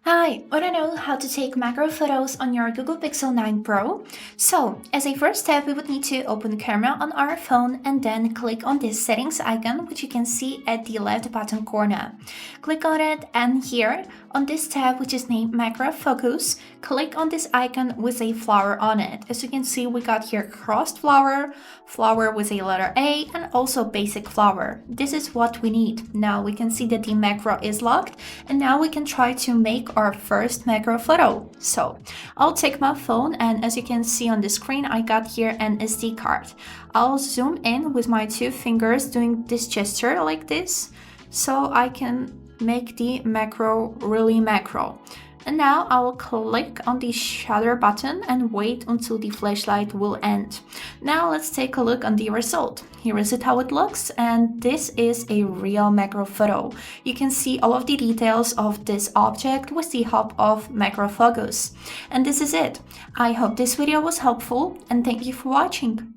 Hi, want to know how to take macro photos on your Google Pixel 9 Pro? So, as a first step, we would need to open the camera on our phone and then click on this settings icon, which you can see at the left bottom corner. Click on it, and here on this tab, which is named Macro Focus, click on this icon with a flower on it. As you can see, we got here crossed flower, flower with a letter A, and also basic flower. This is what we need. Now we can see that the macro is locked, and now we can try to make our first macro photo. So I'll take my phone, and as you can see on the screen, I got here an SD card. I'll zoom in with my two fingers doing this gesture like this, so I can make the macro really macro. And now I will click on the shutter button and wait until the flashlight will end. Now let's take a look on the result. Here is it how it looks, and this is a real macro photo. You can see all of the details of this object with the help of macro focus. And this is it. I hope this video was helpful, and thank you for watching.